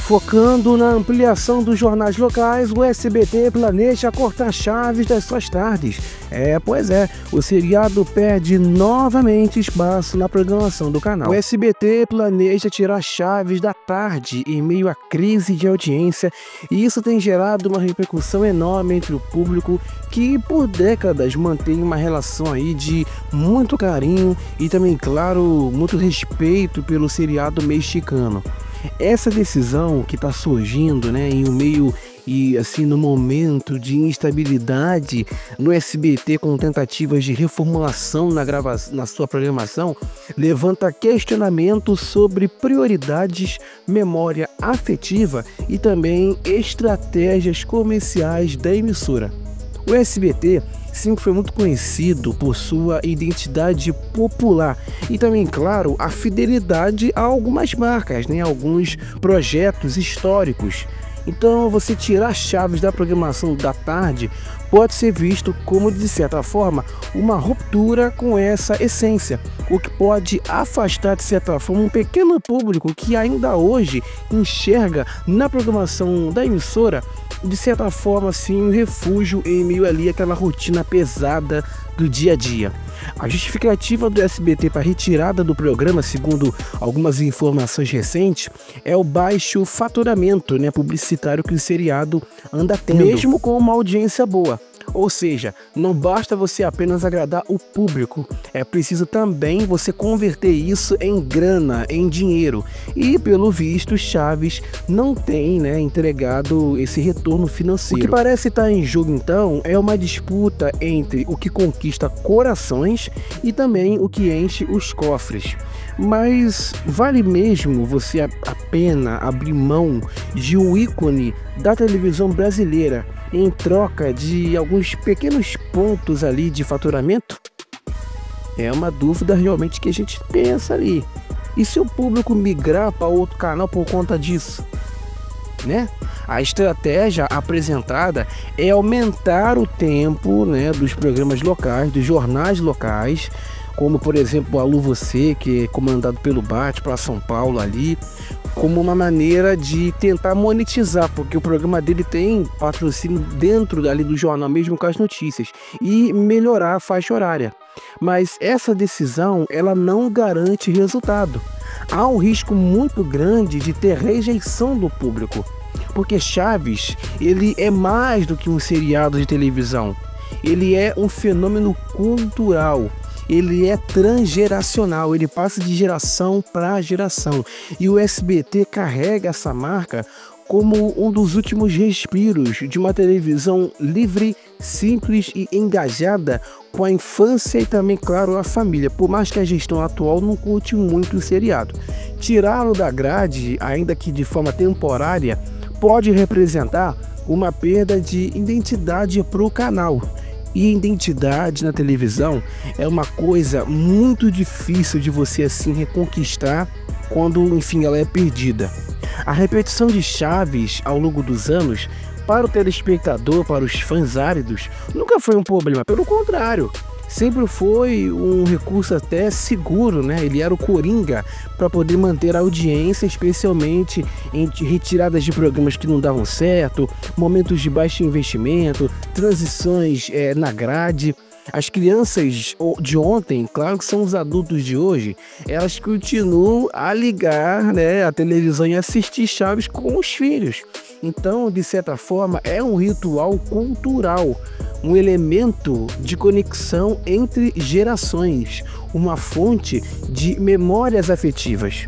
Focando na ampliação dos jornais locais, o SBT planeja cortar Chaves das suas tardes. Pois é, o seriado perde novamente espaço na programação do canal. O SBT planeja tirar Chaves da tarde em meio à crise de audiência, e isso tem gerado uma repercussão enorme entre o público que por décadas mantém uma relação aí de muito carinho e também, claro, muito respeito pelo seriado mexicano. Essa decisão que está surgindo, né, em um meio e assim no momento de instabilidade no SBT, com tentativas de reformulação na sua programação, levanta questionamentos sobre prioridades, memória afetiva e também estratégias comerciais da emissora. O SBT sempre foi muito conhecido por sua identidade popular e também, claro, a fidelidade a algumas marcas, né, alguns projetos históricos. Então, você tirar Chaves da programação da tarde pode ser visto como, de certa forma, uma ruptura com essa essência, o que pode afastar, de certa forma, um pequeno público que ainda hoje enxerga na programação da emissora, de certa forma, assim, um refúgio em meio ali àquela rotina pesada do dia a dia. A justificativa do SBT para a retirada do programa, segundo algumas informações recentes, é o baixo faturamento, né, publicitário que o seriado anda tendo, mesmo com uma audiência boa. Ou seja, não basta você apenas agradar o público, é preciso também você converter isso em grana, em dinheiro. E pelo visto, Chaves não tem, né, entregado esse retorno financeiro. O que parece estar em jogo então é uma disputa entre o que conquista corações e também o que enche os cofres. Mas vale mesmo você a pena abrir mão de um ícone da televisão brasileira em troca de alguns pequenos pontos ali de faturamento? É uma dúvida realmente que a gente pensa ali. E se o público migrar para outro canal por conta disso, né? A estratégia apresentada é aumentar o tempo, né, dos programas locais, dos jornais locais, como por exemplo o Alô Você, que é comandado pelo Bate para São Paulo ali, como uma maneira de tentar monetizar, porque o programa dele tem patrocínio dentro ali do jornal, mesmo com as notícias, e melhorar a faixa horária. Mas essa decisão, ela não garante resultado. Há um risco muito grande de ter rejeição do público, porque Chaves, ele é mais do que um seriado de televisão. Ele é um fenômeno cultural. Ele é transgeracional, ele passa de geração para geração. E o SBT carrega essa marca como um dos últimos respiros de uma televisão livre, simples e engajada com a infância e também, claro, a família. Por mais que a gestão atual não curte muito o seriado, tirá-lo da grade, ainda que de forma temporária, pode representar uma perda de identidade para o canal. E identidade na televisão é uma coisa muito difícil de você assim reconquistar quando, enfim, ela é perdida. A repetição de Chaves ao longo dos anos, para o telespectador, para os fãs áridos, nunca foi um problema, pelo contrário. Sempre foi um recurso até seguro, né? Ele era o coringa para poder manter a audiência, especialmente em retiradas de programas que não davam certo, momentos de baixo investimento, transições na grade. As crianças de ontem, claro que são os adultos de hoje, elas continuam a ligar, né, a televisão e assistir Chaves com os filhos. Então, de certa forma, é um ritual cultural, um elemento de conexão entre gerações, uma fonte de memórias afetivas.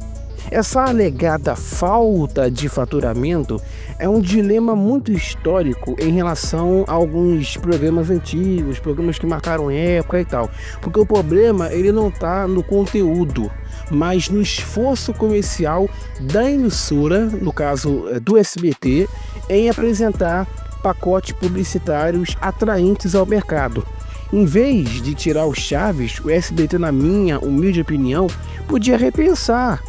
Essa alegada falta de faturamento é um dilema muito histórico em relação a alguns programas antigos, programas que marcaram época e tal, porque o problema ele não está no conteúdo, mas no esforço comercial da emissora, no caso do SBT, em apresentar pacotes publicitários atraentes ao mercado. Em vez de tirar o Chaves, o SBT, na minha humilde opinião, podia repensar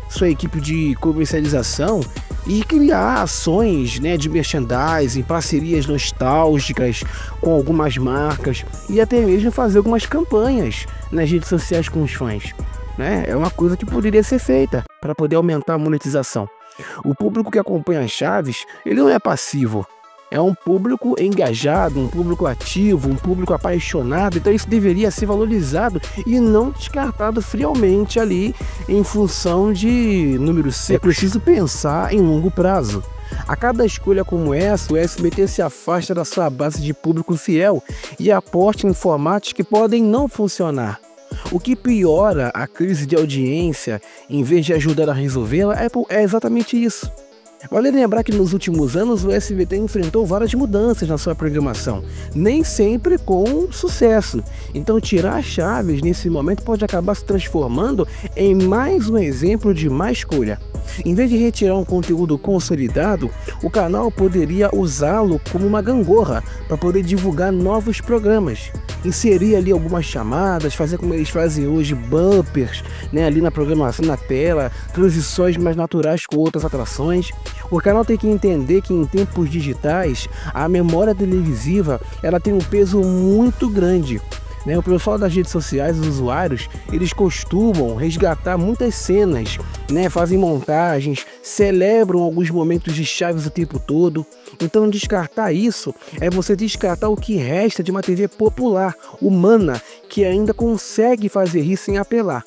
sua equipe de comercialização e criar ações, né, de merchandising, parcerias nostálgicas com algumas marcas e até mesmo fazer algumas campanhas nas redes sociais com os fãs, né? É uma coisa que poderia ser feita para poder aumentar a monetização. O público que acompanha Chaves, ele não é passivo. É um público engajado, um público ativo, um público apaixonado, então isso deveria ser valorizado e não descartado friamente ali em função de números secos. É preciso pensar em longo prazo. A cada escolha como essa, o SBT se afasta da sua base de público fiel e aposta em formatos que podem não funcionar. O que piora a crise de audiência, em vez de ajudar a resolvê-la, é exatamente isso. Vale lembrar que nos últimos anos o SBT enfrentou várias mudanças na sua programação, nem sempre com sucesso. Então tirar Chaves nesse momento pode acabar se transformando em mais um exemplo de má escolha. Em vez de retirar um conteúdo consolidado, o canal poderia usá-lo como uma gangorra para poder divulgar novos programas. Inserir ali algumas chamadas, fazer como eles fazem hoje, bumpers, né, ali na programação, na tela, transições mais naturais com outras atrações. O canal tem que entender que em tempos digitais, a memória televisiva ela tem um peso muito grande. O pessoal das redes sociais, os usuários, eles costumam resgatar muitas cenas, fazem montagens, celebram alguns momentos de Chaves o tempo todo. Então descartar isso é você descartar o que resta de uma TV popular, humana, que ainda consegue fazer isso sem apelar.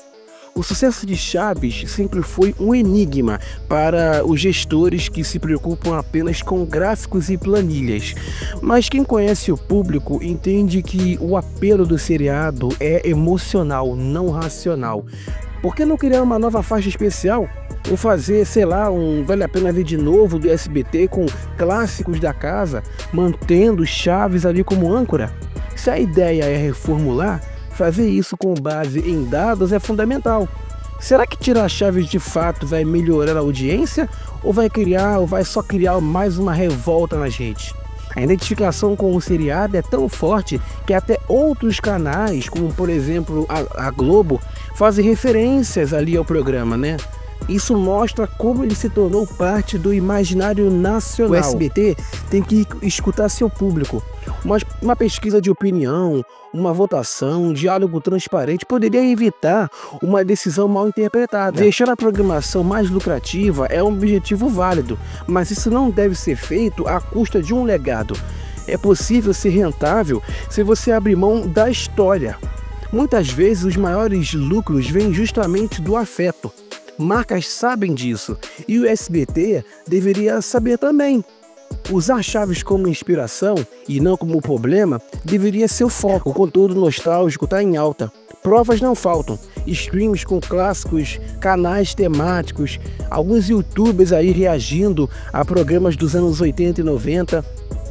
O sucesso de Chaves sempre foi um enigma para os gestores que se preocupam apenas com gráficos e planilhas. Mas quem conhece o público entende que o apelo do seriado é emocional, não racional. Por que não criar uma nova faixa especial? Ou fazer, sei lá, um Vale a Pena Ver de Novo do SBT com clássicos da casa, mantendo Chaves ali como âncora? Se a ideia é reformular, fazer isso com base em dados é fundamental. Será que tirar Chaves de fato vai melhorar a audiência ou vai só criar mais uma revolta nas redes? A identificação com o seriado é tão forte que até outros canais, como por exemplo a Globo, fazem referências ali ao programa, Isso mostra como ele se tornou parte do imaginário nacional. O SBT tem que escutar seu público. Uma pesquisa de opinião, uma votação, um diálogo transparente poderia evitar uma decisão mal interpretada. Deixar a programação mais lucrativa é um objetivo válido, mas isso não deve ser feito à custa de um legado. É possível ser rentável se você abrir mão da história. Muitas vezes os maiores lucros vêm justamente do afeto. Marcas sabem disso e o SBT deveria saber também. Usar Chaves como inspiração e não como problema deveria ser o foco. O conteúdo nostálgico está em alta. Provas não faltam. Streams com clássicos, canais temáticos, alguns youtubers aí reagindo a programas dos anos 80 e 90.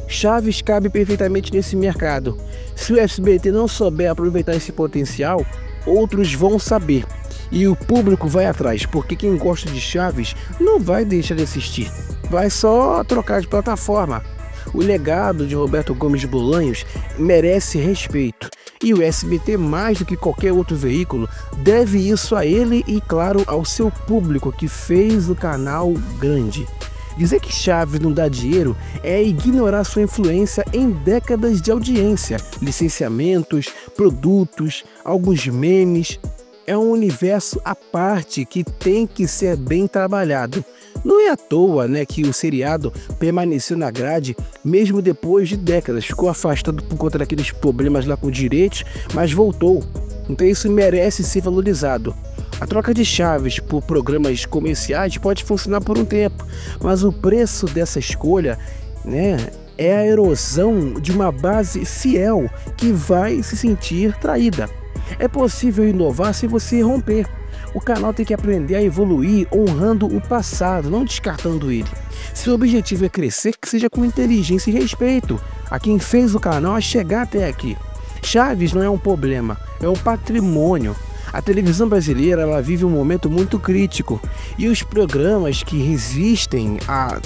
Chaves cabe perfeitamente nesse mercado. Se o SBT não souber aproveitar esse potencial, outros vão saber. E o público vai atrás, porque quem gosta de Chaves não vai deixar de assistir. Vai só trocar de plataforma. O legado de Roberto Gomes Bolanhos merece respeito. E o SBT, mais do que qualquer outro veículo, deve isso a ele e, claro, ao seu público que fez o canal grande. Dizer que Chaves não dá dinheiro é ignorar sua influência em décadas de audiência, licenciamentos, produtos, alguns memes. É um universo à parte que tem que ser bem trabalhado. Não é à toa, que o seriado permaneceu na grade mesmo depois de décadas. Ficou afastado por conta daqueles problemas lá com direitos, mas voltou. Então isso merece ser valorizado. A troca de Chaves por programas comerciais pode funcionar por um tempo, mas o preço dessa escolha, é a erosão de uma base fiel que vai se sentir traída. É possível inovar se você romper. O canal tem que aprender a evoluir honrando o passado, não descartando ele. Se o objetivo é crescer, que seja com inteligência e respeito a quem fez o canal a chegar até aqui. Chaves não é um problema, é um patrimônio. A televisão brasileira ela vive um momento muito crítico e os programas que resistem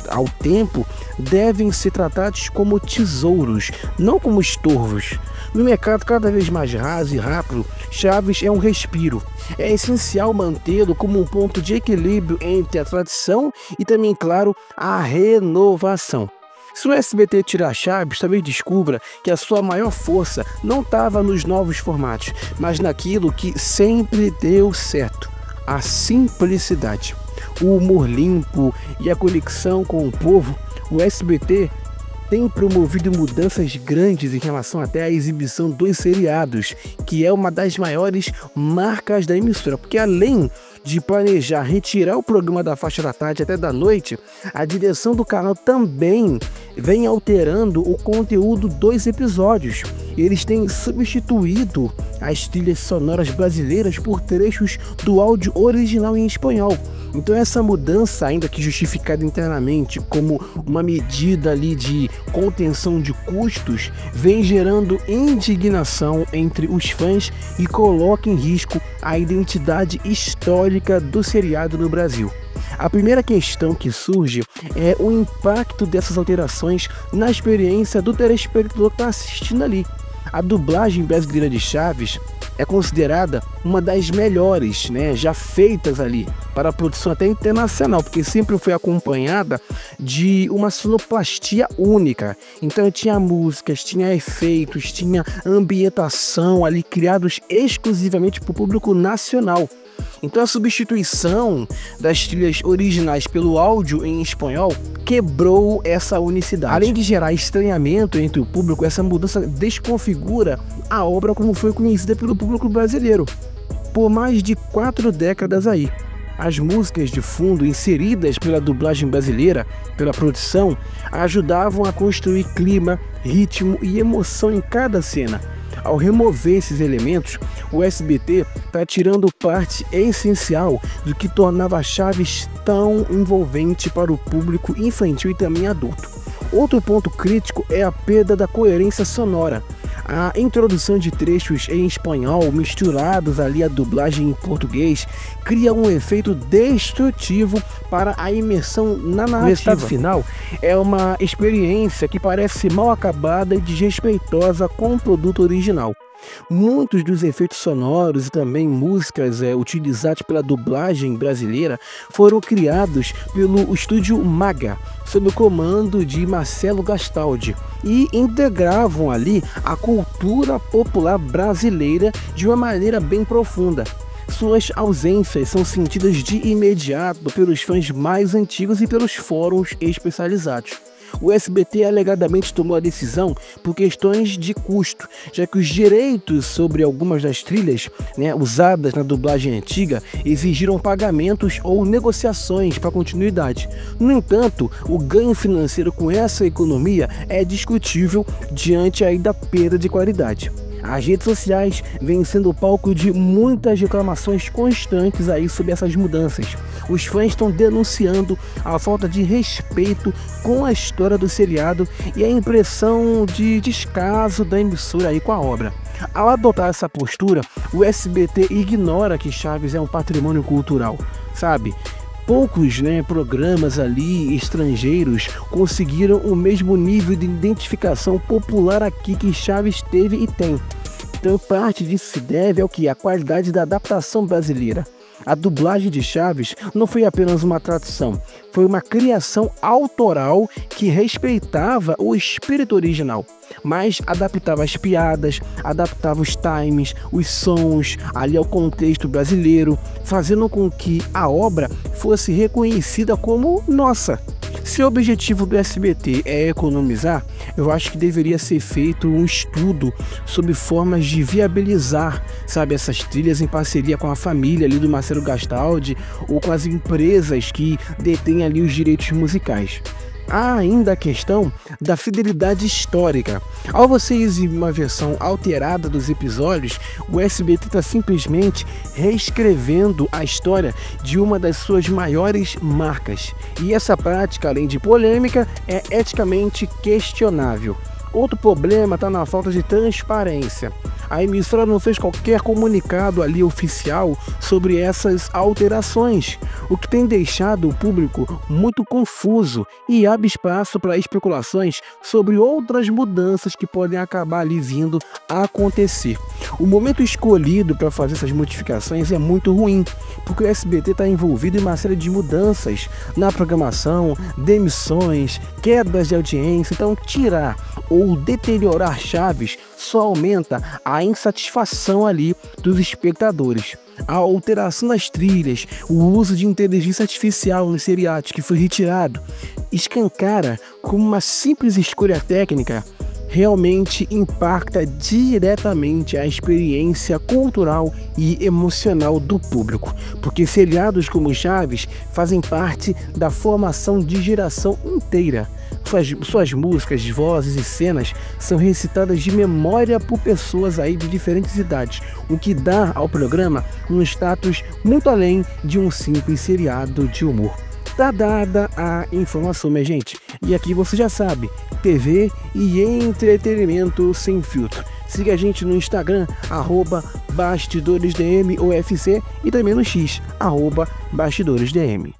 ao tempo devem ser tratados como tesouros, não como estorvos. No mercado cada vez mais raso e rápido, Chaves é um respiro. É essencial mantê-lo como um ponto de equilíbrio entre a tradição e também, claro, a renovação. Se o SBT tirar Chaves, talvez descubra que a sua maior força não estava nos novos formatos, mas naquilo que sempre deu certo, a simplicidade. o humor limpo e a conexão com o povo, o SBT tem promovido mudanças grandes em relação até à exibição dos seriados, que é uma das maiores marcas da emissora, porque além de planejar retirar o programa da faixa da tarde até da noite, a direção do canal também vem alterando o conteúdo dos episódios. Eles têm substituído as trilhas sonoras brasileiras por trechos do áudio original em espanhol. Então essa mudança, ainda que justificada internamente como uma medida ali de contenção de custos, vem gerando indignação entre os fãs e coloca em risco a identidade histórica do seriado no Brasil. A primeira questão que surge é o impacto dessas alterações na experiência do telespectador que está assistindo ali. A dublagem brasileira de Chaves é considerada uma das melhores, já feitas ali para a produção até internacional, porque sempre foi acompanhada de uma sonoplastia única. Então tinha músicas, tinha efeitos, tinha ambientação ali criados exclusivamente para o público nacional. Então a substituição das trilhas originais pelo áudio em espanhol quebrou essa unicidade. Além de gerar estranhamento entre o público, essa mudança desconfigura a obra como foi conhecida pelo público brasileiro por mais de 4 décadas aí. As músicas de fundo inseridas pela dublagem brasileira, pela produção, ajudavam a construir clima, ritmo e emoção em cada cena. Ao remover esses elementos, o SBT está tirando parte essencial do que tornava Chaves tão envolvente para o público infantil e também adulto. Outro ponto crítico é a perda da coerência sonora. A introdução de trechos em espanhol misturados ali à dublagem em português cria um efeito destrutivo para a imersão na narrativa. O resultado final é uma experiência que parece mal acabada e desrespeitosa com o produto original. Muitos dos efeitos sonoros e também músicas utilizados pela dublagem brasileira foram criados pelo estúdio Maga, sob o comando de Marcelo Gastaldi, e integravam ali a cultura popular brasileira de uma maneira bem profunda. Suas ausências são sentidas de imediato pelos fãs mais antigos e pelos fóruns especializados. O SBT alegadamente tomou a decisão por questões de custo, já que os direitos sobre algumas das trilhas usadas na dublagem antiga exigiram pagamentos ou negociações para continuidade. No entanto, o ganho financeiro com essa economia é discutível diante aí da perda de qualidade. As redes sociais vêm sendo palco de muitas reclamações constantes aí sobre essas mudanças. Os fãs estão denunciando a falta de respeito com a história do seriado e a impressão de descaso da emissora aí com a obra. Ao adotar essa postura, o SBT ignora que Chaves é um patrimônio cultural, sabe? Poucos programas ali estrangeiros conseguiram o mesmo nível de identificação popular aqui que Chaves teve e tem. Então parte disso se deve ao que? A qualidade da adaptação brasileira. A dublagem de Chaves não foi apenas uma tradução, foi uma criação autoral que respeitava o espírito original, mas adaptava as piadas, adaptava os times, os sons ali ao contexto brasileiro, fazendo com que a obra fosse reconhecida como nossa. Se o objetivo do SBT é economizar, eu acho que deveria ser feito um estudo sobre formas de viabilizar, essas trilhas em parceria com a família ali do Marcelo Gastaldi ou com as empresas que detêm ali os direitos musicais. Há ainda a questão da fidelidade histórica. Ao você exibir uma versão alterada dos episódios, o SBT está simplesmente reescrevendo a história de uma das suas maiores marcas. E essa prática, além de polêmica, é eticamente questionável. Outro problema está na falta de transparência. A emissora não fez qualquer comunicado ali oficial sobre essas alterações, o que tem deixado o público muito confuso e abre espaço para especulações sobre outras mudanças que podem acabar ali vindo a acontecer. O momento escolhido para fazer essas modificações é muito ruim, porque o SBT está envolvido em uma série de mudanças na programação, demissões, quedas de audiência. Então tirar ou deteriorar Chaves só aumenta a insatisfação ali dos espectadores. a alteração das trilhas, o uso de inteligência artificial nos seriados que foi retirado, escancara como uma simples escolha técnica realmente impacta diretamente a experiência cultural e emocional do público, porque seriados como Chaves fazem parte da formação de geração inteira. Suas músicas, vozes e cenas são recitadas de memória por pessoas aí de diferentes idades, o que dá ao programa um status muito além de um simples seriado de humor. Tá dada a informação, minha gente. E aqui você já sabe, TV e entretenimento sem filtro. Siga a gente no Instagram, @BastidoresDMUFC e também no X, @BastidoresDM.